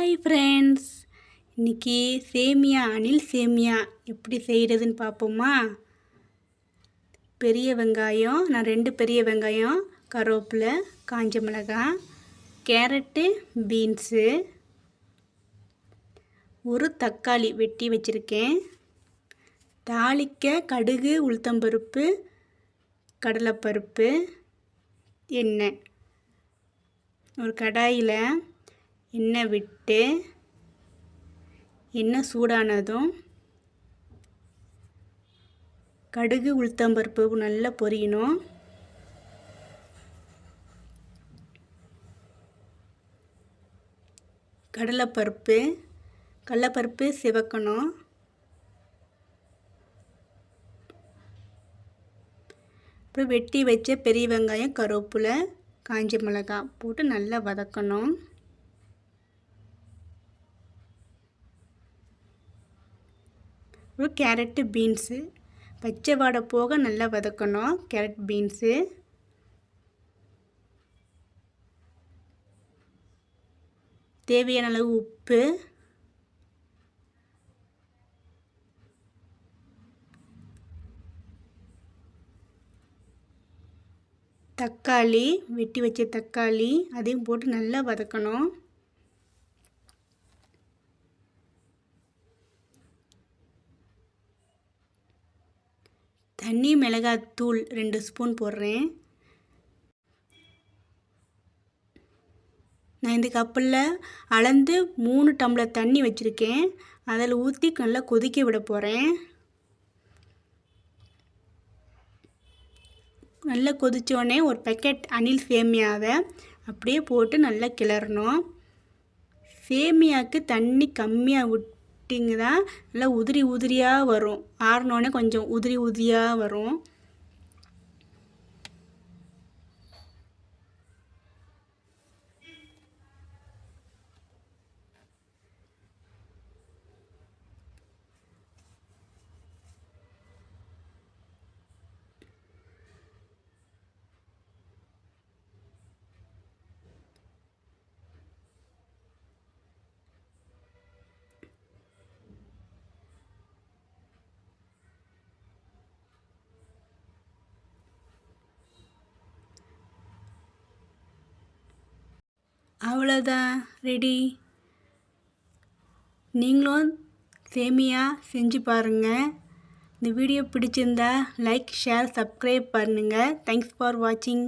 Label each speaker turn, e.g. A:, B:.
A: Hi friends, இன்றைக்கி சேமியா அணில் சேமியா எப்படி செய்கிறதுன்னு பார்ப்போமா. பெரிய வெங்காயம், நான் 2 பெரிய வெங்காயம், கருவேப்பிலை, காஞ்ச மிளகாய், கேரட்டு, பீன்ஸு, ஒரு தக்காளி வெட்டி வச்சுருக்கேன். தாளிக்க கடுகு, உளுத்தம்பருப்பு, கடலைப்பருப்பு, எண்ணெய். ஒரு கடாயில் எண்ணெய் விட்டு எண்ணெய் சூடானதும் கடுகு உளுத்தம்பருப்பு நல்லா பொரியணும். கடலைப்பருப்பு சிவக்கணும். அப்புறம் வெட்டி வச்ச பெரிய வெங்காயம், கருவேப்பிலை, காஞ்ச மிளகாய் போட்டு நல்லா வதக்கணும். அப்புறம் கேரட்டு, பீன்ஸு பச்சை வாடை போக நல்லா வதக்கணும். கேரட், பீன்ஸு தேவையான அளவு உப்பு, தக்காளி வெட்டி வச்ச தக்காளி அதையும் போட்டு நல்லா வதக்கணும். தண்ணி மிளகாத்தூள் 2 ஸ்பூன் போடுறேன். நான் இந்த கப்பில் அளந்து 3 டம்ளர் தண்ணி வச்சுருக்கேன். அதில் ஊற்றி நல்லா கொதிக்க விட போகிறேன். நல்லா கொதித்தோடனே ஒரு பேக்கெட் அணில் சேமியாவை அப்படியே போட்டு நல்லா கிளறணும். சேமியாவுக்கு தண்ணி கம்மியாக விட்டிங்க தான் நல்லா உதிரி உதிரியாக வரும். ஆறினோடனே கொஞ்சம் உதிரி உதிரியாக வரும். அவ்வளோதான், ரெடி. நீங்களும் சேமியா செஞ்சு பாருங்கள். இந்த வீடியோ பிடிச்சிருந்தா லைக், ஷேர், சப்ஸ்கிரைப் பண்ணுங்கள். தேங்க்ஸ் ஃபார் வாட்சிங்.